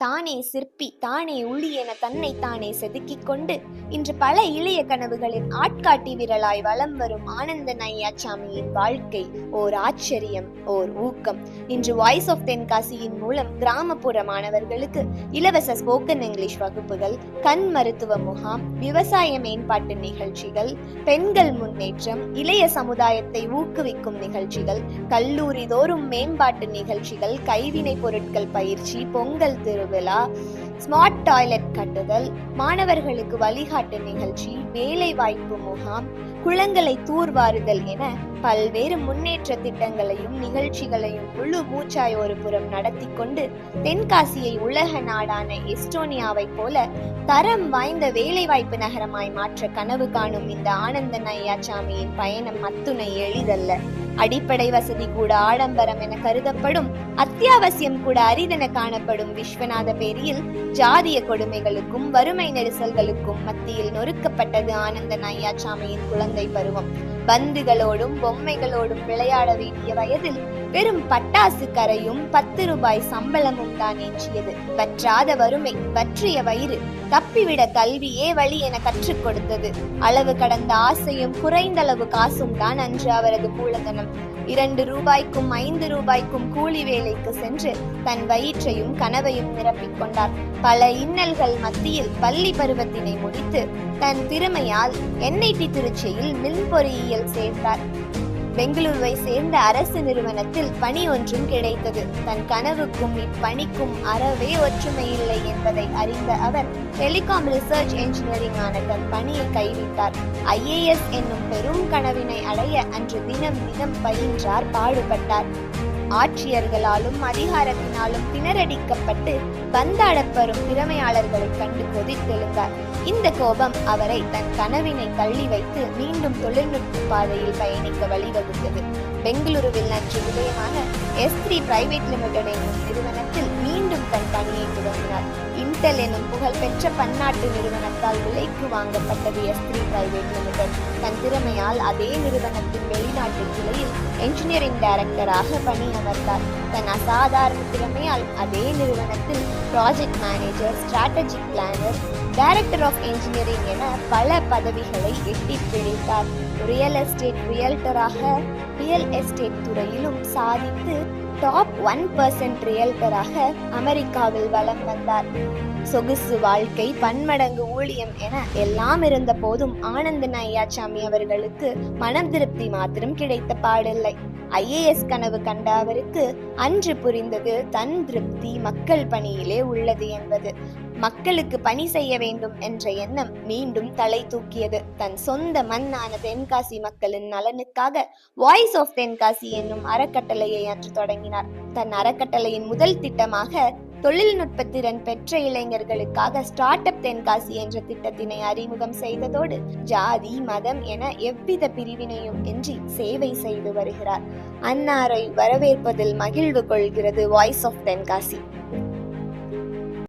தானே சிற்பி தானே உளி என தன்னை தானே செதுக்கிக் கொண்டு இன்று பல இளைய கனவுகளின் ஆட்காட்டி விரலாய் வலம் வரும் ஆனந்தன் ஐயாச்சாமியின் வாழ்க்கை ஓர் ஆச்சரியம், ஓர் ஊக்கம். இன்று வாய்ஸ் ஆஃப் தென்காசியின் மூலம் கிராமப்புற மாணவர்களுக்கு இலவச ஸ்போக்கன் இங்கிலீஷ் வகுப்புகள், கண் மருத்துவ முகாம், விவசாய மேம்பாட்டு நிகழ்ச்சிகள், பெண்கள் முன்னேற்றம், இளைய சமுதாயத்தை ஊக்குவிக்கும் நிகழ்ச்சிகள், கல்லூரி தோறும் மேம்பாட்டு நிகழ்ச்சிகள், கைவினை பொருட்கள் பயிற்சி, பொங்கல் திருவிழா, ஸ்மார்ட் டாய்லெட் கட்டுதல், மாணவர்களுக்கு வழிகாட்டு நிகழ்ச்சி, வேலை வாய்ப்பு முகாம், குளங்களை தூர்வாறுதல் என பல்வேறு முன்னேற்ற திட்டங்களையும் நிகழ்ச்சிகளையும் முழு மூச்சாய் ஒரு புறம் நடத்தி கொண்டு தென்காசியை உலக நாடான எஸ்டோனியாவை போல தரம் வாய்ந்த வேலைவாய்ப்பு நகரமாய் மாற்ற கனவு காணும் இந்த ஆனந்தன் ஐயாச்சாமியின் பயணம் அத்துணை எளிதல்ல. அடிப்படை வசதி கூட ஆடம்பரம் என கருதப்படும், அத்தியாவசியம் கூட அரிதென காணப்படும் விஸ்வநாதபேரியில் ஜாதிய கொடுமைகளுக்கும் வறுமை நெரிசல்களுக்கும் மத்தியில் நொறுக்கப்பட்டது ஆனந்தன் ஐயாச்சாமியின் குழந்தை பருவம். பந்துகளோடும் பொம்மைகளோடும் விளையாட வேண்டிய வயதில் வெறும் பட்டாசு கரையும் 10 ரூபாய் சம்பளமும் தான் எஞ்சியது. வற்றாத வறுமை, வற்றிய வயிறு, தப்பிவிட கல்வியே வழி என கற்றுக் கொடுத்தது. அளவு கடந்த ஆசையும் குறைந்தளவு காசும் தான் அன்று அவரது மூலதனம். 2 ரூபாய்க்கும் 5 ரூபாய்க்கும் கூலி வேலைக்கு சென்று தன் வயிற்றையும் கனவையும் நிரப்பிக் கொண்டார். பல இன்னல்கள் மத்தியில் பள்ளி பருவத்தினை முடித்து தன் திறமையால் NIT திருச்சியில் மின் பொறியியல் சேர்ந்தார். பெங்களூருவை சேர்ந்த அரசு நிறுவனத்தில் பணி ஒன்றும் கிடைத்தது. தன் கனவுக்கும் இப்பணிக்கும் அறவே ஒற்றுமை இல்லை என்பதை அறிந்த அவர் டெலிகாம் ரிசர்ச் என்ஜினியரிங் ஆன தன் பணியை கைவிட்டார். IAS என்னும் பெரும் கனவினை அடைய அன்று தினம் தினம் பயின்றார், பாடுபட்டார். ஆட்சியர்களாலும் அதிகாரத்தினாலும் திணறடிக்கப்பட்டு பந்தாடப்பெறும் திறமையாளர்களை கண்டு கொதித்தெழுந்தார். இந்த கோபம் அவரை தன் கனவினை தள்ளி வைத்து மீண்டும் தொழில்நுட்ப பாதையில் பயணிக்க வழிவகுத்தது. பெங்களூருவில் அன்று விஜயமான S3 பிரைவேட் லிமிடெட் என்னும் நிறுவனத்தில் மீண்டும் தன் பணியை தொடங்கினார். இன்டெல் எனும் புகழ்பெற்ற பன்னாட்டு நிறுவனத்தால் விலைக்கு வாங்கப்பட்டது S3 பிரைவேட் லிமிடெட். தன் திறமையால் அதே நிறுவனத்தின் வெளிநாட்டு கிளையில் என்ஜினியரிங் டைரக்டராக பணியமர்ந்தார். தன் அசாதாரண திறமையால் அதே நிறுவனத்தில் project manager, strategic planner, director of engineering என பல பதவிகளை எட்டி பிடித்தார். ரியல் எஸ்டேட் ரியல்டராக ரியல் எஸ்டேட் துறையிலும் சாதித்து டாப் 1% ரியல்டராக அமெரிக்காவில் வலம் வந்தார். சொகுசு வாழ்க்கை, பன்மடங்கு ஊழியம் என எல்லாம் இருந்த போதும் ஆனந்தன் ஐயாச்சாமி அவர்களுக்கு மனம் திருப்தி மாத்திரம் கிடைத்த பாடில்லை. IAS கனவு கண்ட அவருக்கு அன்று புரிந்தது தன் திருப்தி மக்கள் பணியிலே உள்ளது என்பது. மக்களுக்கு பணி செய்ய வேண்டும் என்ற எண்ணம் மீண்டும் தலை தூக்கியது. தன் சொந்த மண்ணான தென்காசி மக்களின் நலனுக்காக வாய்ஸ் ஆஃப் தென்காசி என்னும் அறக்கட்டளையை அன்று தொடங்கினார். தன் அறக்கட்டளையின் முதல் திட்டமாக தொழில்நுட்ப திறன் பெற்ற இளைஞர்களுக்காக ஸ்டார்ட் அப் தென்காசி என்ற திட்டத்தினை அறிமுகம் செய்ததோடு ஜாதி மதம் என எவ்வித பிரிவினையும் இன்றி சேவை செய்து வருகிறார். அன்னாரை வரவேற்பதில் மகிழ்வு கொள்கிறது வாய்ஸ் ஆஃப் தென்காசி.